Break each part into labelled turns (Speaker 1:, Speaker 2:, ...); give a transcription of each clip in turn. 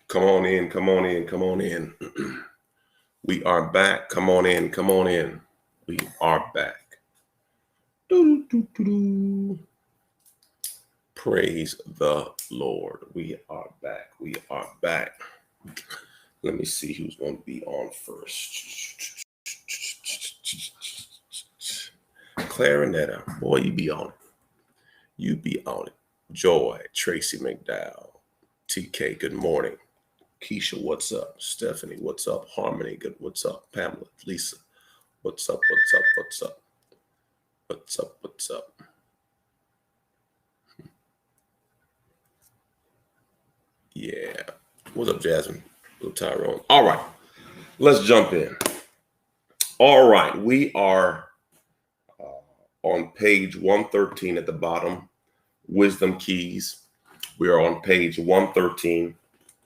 Speaker 1: Come on in, come on in, come on in. We are back. Come on in, come on in. We are back. Doo-doo-doo-doo-doo. Praise the Lord. We are back. We are back. Let me see who's going to be on first. Clarinetta. Boy, you be on it. You be on it. Joy, Tracy McDowell. TK, good morning. Keisha, what's up? Stephanie, what's up? Harmony, good. What's up? Pamela, Lisa, what's up? What's up? What's up? What's up? What's up? Yeah. What's up, Jasmine? What's up, Tyrone? All right. Let's jump in. All right. We are on page 113 at the bottom. Wisdom Keys. We are on page 113.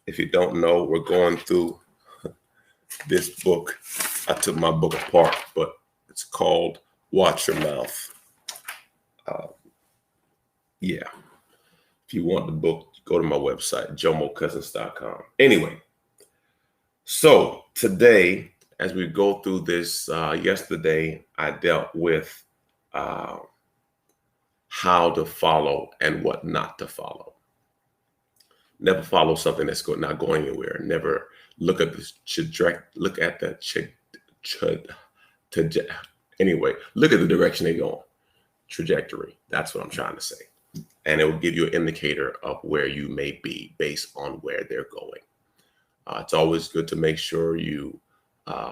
Speaker 1: If you don't know, we're going through this book. I took my book apart, but it's called Watch Your Mouth. Yeah. If you want the book, go to my website, jomocousins.com. Anyway, so today, as we go through this, yesterday I dealt with how to follow and what not to follow. Never follow something that's not going anywhere. Never look at anyway, look at the direction they're going. Trajectory. That's what I'm trying to say. And it will give you an indicator of where you may be based on where they're going. It's always good to make sure you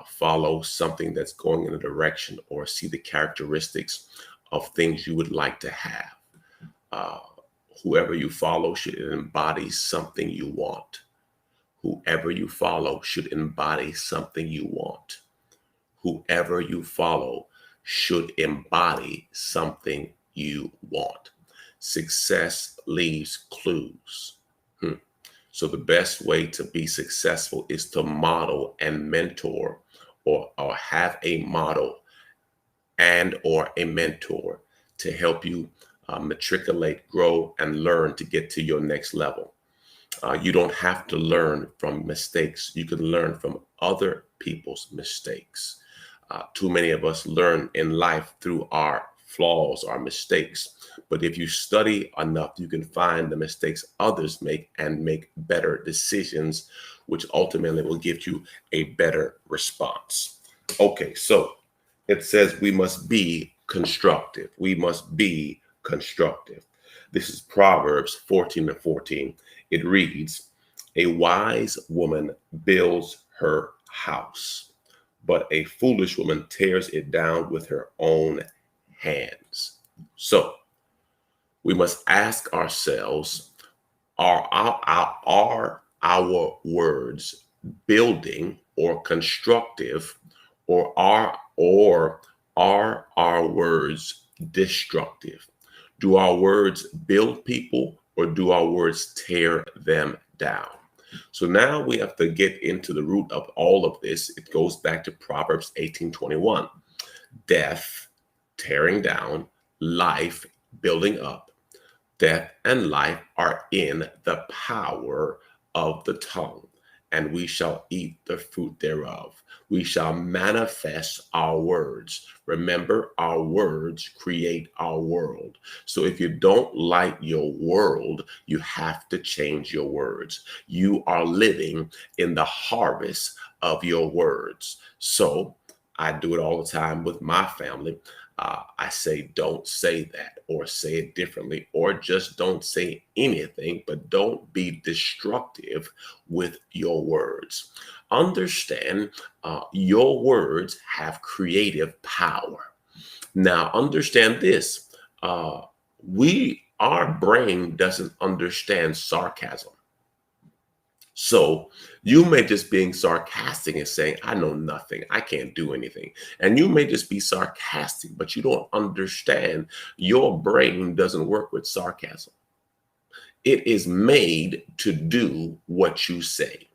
Speaker 1: follow something that's going in a direction or see the characteristics of things you would like to have. Whoever you follow should embody something you want. Whoever you follow should embody something you want. Whoever you follow should embody something you want. Success leaves clues. So the best way to be successful is to model and mentor or have a model and or a mentor to help you matriculate, grow, and learn to get to your next level. You don't have to learn from mistakes. You can learn from other people's mistakes. Too many of us learn in life through our flaws, our mistakes. But if you study enough, you can find the mistakes others make and make better decisions, which ultimately will give you a better response. Okay, so it says we must be constructive. We must be constructive. This is Proverbs 14:14. It reads, "A wise woman builds her house, but a foolish woman tears it down with her own hands." So we must ask ourselves, are our words building or constructive, or are our words destructive? Do our words build people or do our words tear them down? So now we have to get into the root of all of this. It goes back to Proverbs 18:21. Death, tearing down; life, building up. Death and life are in the power of the tongue, and we shall eat the fruit thereof. We shall manifest our words. Remember, our words create our world. So if you don't like your world, you have to change your words. You are living in the harvest of your words. So I do it all the time with my family. I say, don't say that, or say it differently, or just don't say anything, but don't be destructive with your words. Understand your words have creative power. Now, understand this. Our brain doesn't understand sarcasm. So you may just being sarcastic and saying, I know nothing, I can't do anything. And you may just be sarcastic, but you don't understand your brain doesn't work with sarcasm. It is made to do what you say,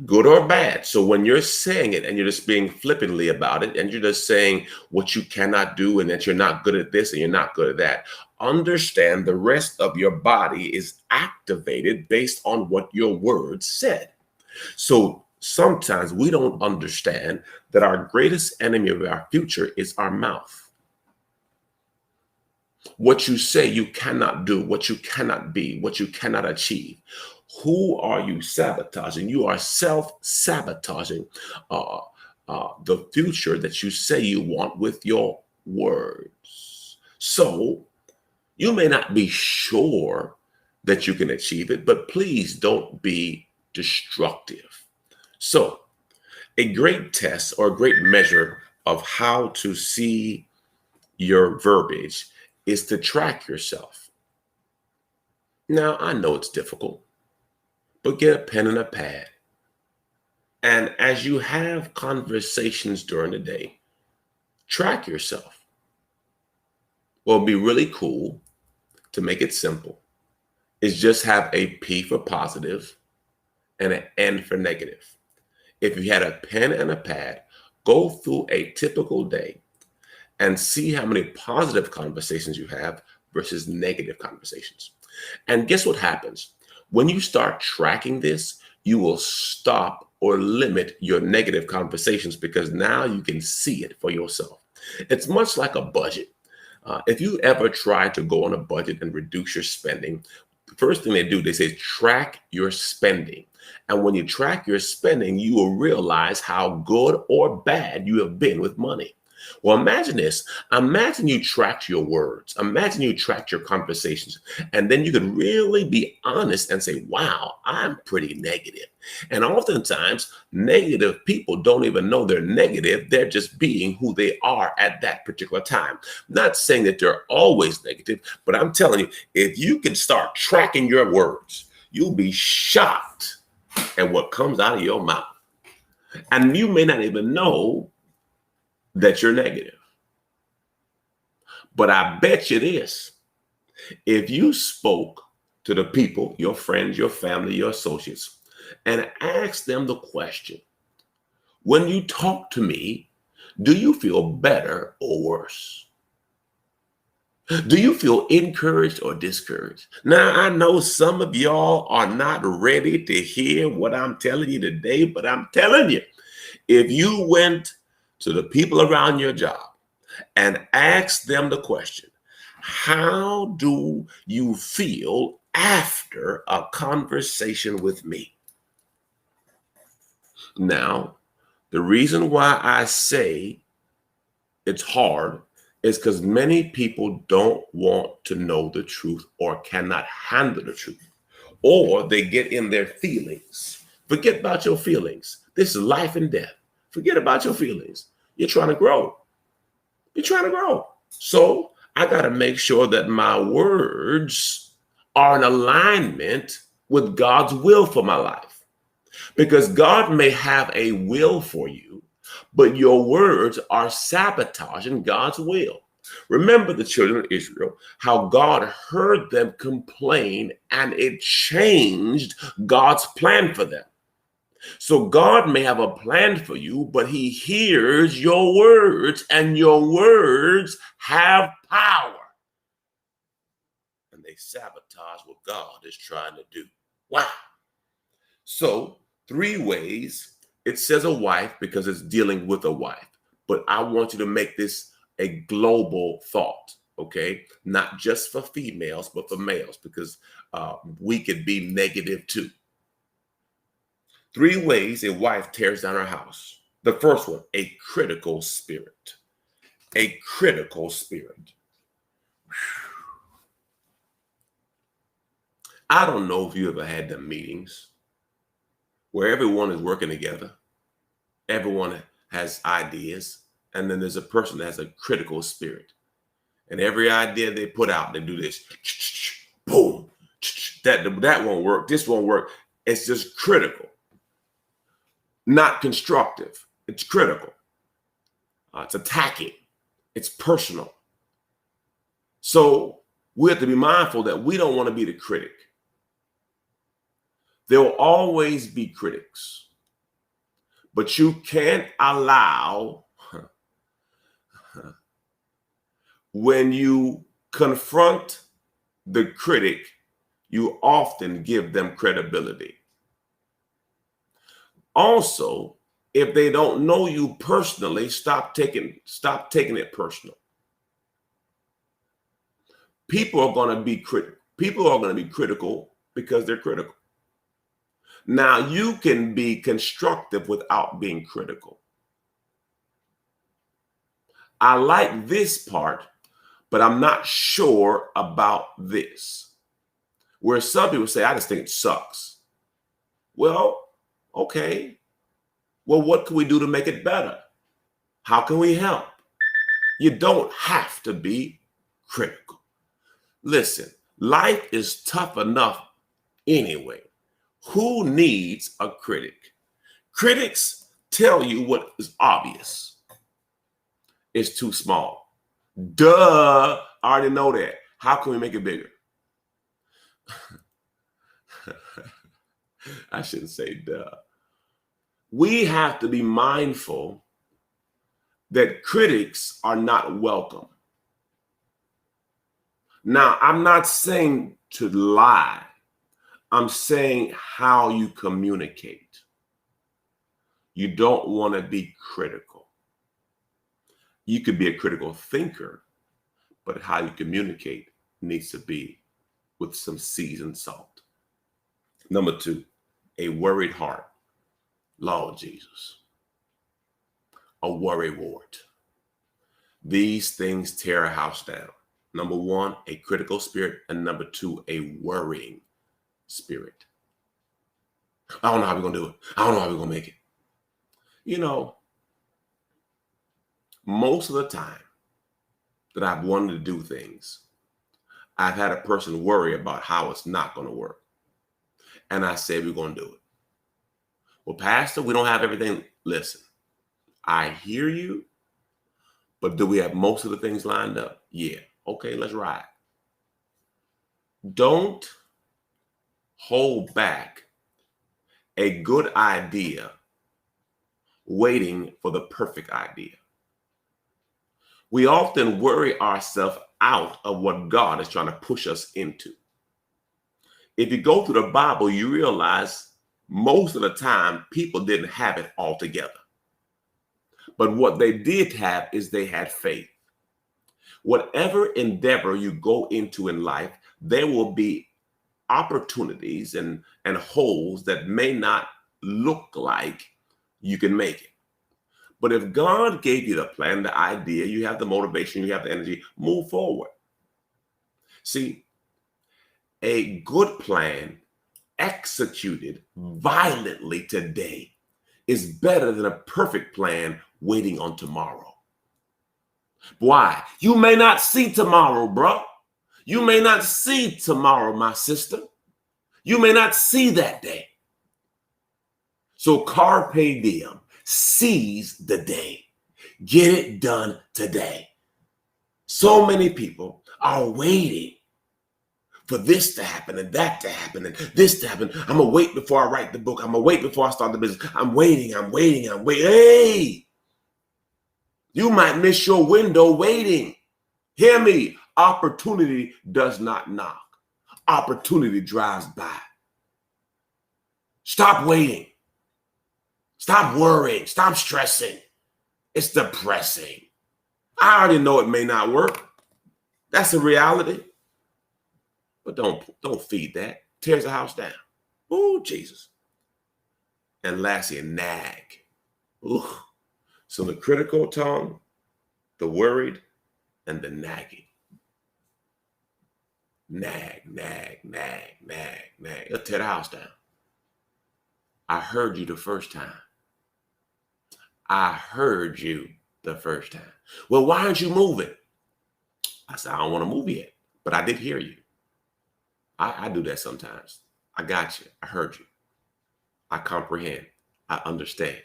Speaker 1: good or bad. So when you're saying it and you're just being flippantly about it and you're just saying what you cannot do and that you're not good at this and you're not good at that, understand the rest of your body is activated based on what your words said. So sometimes we don't understand that our greatest enemy of our future is our mouth. What you say you cannot do, what you cannot be, what you cannot achieve. Who are you sabotaging? You are self-sabotaging the future that you say you want with your words. So you may not be sure that you can achieve it, but please don't be destructive. So a great test or a great measure of how to see your verbiage is to track yourself. Now, I know it's difficult, but get a pen and a pad. And as you have conversations during the day, track yourself. Well, it'd be really cool to make it simple is just have a P for positive and an N for negative. If you had a pen and a pad, go through a typical day and see how many positive conversations you have versus negative conversations. And guess what happens? When you start tracking this, you will stop or limit your negative conversations because now you can see it for yourself. It's much like a budget. If you ever try to go on a budget and reduce your spending, the first thing they say track your spending. And when you track your spending, you will realize how good or bad you have been with money. Well, imagine this. Imagine you tracked your words. Imagine you tracked your conversations. And then you could really be honest and say, wow, I'm pretty negative. And oftentimes, negative people don't even know they're negative. They're just being who they are at that particular time. Not saying that they're always negative, but I'm telling you, if you can start tracking your words, you'll be shocked at what comes out of your mouth. And you may not even know that you're negative. But I bet you this, if you spoke to the people, your friends, your family, your associates, and asked them the question, when you talk to me, do you feel better or worse? Do you feel encouraged or discouraged? Now, I know some of y'all are not ready to hear what I'm telling you today, but I'm telling you, if you went to the people around your job and ask them the question, how do you feel after a conversation with me? Now, the reason why I say it's hard is because many people don't want to know the truth or cannot handle the truth, or they get in their feelings. Forget about your feelings. This is life and death. Forget about your feelings. You're trying to grow. You're trying to grow. So I got to make sure that my words are in alignment with God's will for my life. Because God may have a will for you, but your words are sabotaging God's will. Remember the children of Israel, how God heard them complain and it changed God's plan for them. So God may have a plan for you, but he hears your words and your words have power. And they sabotage what God is trying to do. Wow. So 3 ways. It says a wife because it's dealing with a wife. But I want you to make this a global thought, okay? Not just for females, but for males, because we could be negative too. 3 ways a wife tears down her house. The first one, a critical spirit. A critical spirit. I don't know if you ever had them meetings where everyone is working together. Everyone has ideas. And then there's a person that has a critical spirit. And every idea they put out, they do this. Boom. That won't work. This won't work. It's just critical. Not constructive. It's critical. It's attacking. It's personal. So we have to be mindful that we don't want to be the critic. There will always be critics, but you can't allow when you Confront the critic, you often give them credibility. Also, if they don't know you personally, stop taking it personal. People are going to be critical because they're critical. Now, you can be constructive without being critical. I like this part, but I'm not sure about this. Where some people say, I just think it sucks. Well, okay. Well, what can we do to make it better? How can we help? You don't have to be critical. Listen, life is tough enough anyway. Who needs a critic? Critics tell you what is obvious. It's too small. Duh, I already know that. How can we make it bigger? I shouldn't say duh. We have to be mindful that critics are not welcome. Now, I'm not saying to lie. I'm saying how you communicate. You don't want to be critical. You could be a critical thinker, but how you communicate needs to be with some seasoned salt. Number 2, a worried heart. Lord Jesus. A worry wart. These things tear a house down. Number 1, a critical spirit. And number 2, a worrying spirit. I don't know how we're going to do it. I don't know how we're going to make it. You know, most of the time that I've wanted to do things, I've had a person worry about how it's not going to work. And I said, we're going to do it. Well, Pastor, we don't have everything. Listen, I hear you, but do we have most of the things lined up? Yeah. Okay, let's ride. Don't hold back a good idea waiting for the perfect idea. We often worry ourselves out of what God is trying to push us into. If you go through the Bible, you realize most of the time people didn't have it all together. But what they did have is they had faith. Whatever endeavor you go into in life, there will be opportunities and holes that may not look like you can make it. But if God gave you the plan, the idea, you have the motivation, you have the energy, move forward. See, a good plan executed violently today is better than a perfect plan waiting on tomorrow. Why? You may not see tomorrow, bro. You may not see tomorrow, my sister. You may not see that day. So carpe diem, seize the day. Get it done today. So many people are waiting for this to happen and that to happen and this to happen. I'm going to wait before I write the book. I'm going to wait before I start the business. I'm waiting. Hey, you might miss your window waiting. Hear me. Opportunity does not knock. Opportunity drives by. Stop waiting. Stop worrying. Stop stressing. It's depressing. I already know it may not work. That's a reality. But don't feed that. Tears the house down. Oh, Jesus. And lastly, a nag. Ooh. So the critical tongue, the worried, and the nagging. Nag. It'll tear the house down. I heard you the first time. Well, why aren't you moving? I said, I don't want to move yet, but I did hear you. I do that sometimes. I got you. I heard you. I comprehend. I understand.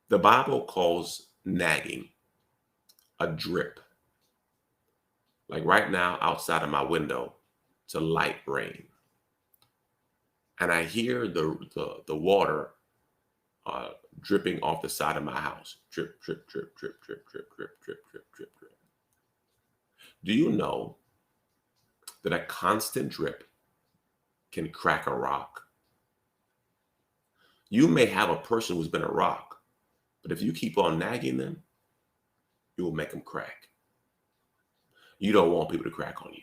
Speaker 1: The Bible calls nagging a drip. Like right now, outside of my window, it's a light rain. And I hear the water dripping off the side of my house. Drip, drip, drip, drip, drip, drip, drip, drip, drip, drip, drip. Do you know that a constant drip can crack a rock? You may have a person who's been a rock, but if you keep on nagging them, you will make them crack. You don't want people to crack on you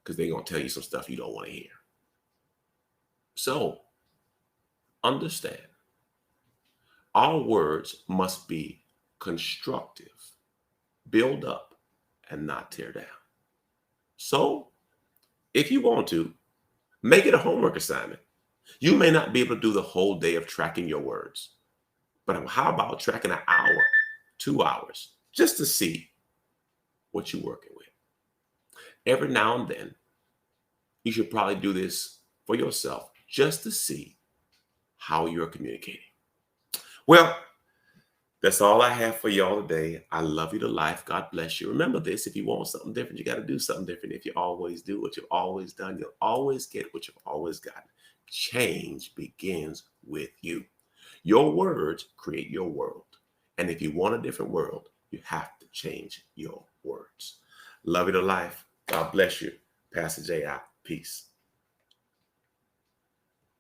Speaker 1: because they're going to tell you some stuff you don't want to hear. So understand, our words must be constructive, build up, and not tear down. So if you want to, make it a homework assignment. You may not be able to do the whole day of tracking your words, but how about tracking an hour, 2 hours, just to see what you're working with? Every now and then, you should probably do this for yourself just to see how you're communicating. Well, that's all I have for y'all today. I love you to life. God bless you. Remember this, if you want something different, you got to do something different. If you always do what you've always done, you'll always get what you've always gotten. Change begins with you. Your words create your world. And if you want a different world, you have to change your words. Love you to life. God bless you. Pastor J out. Peace.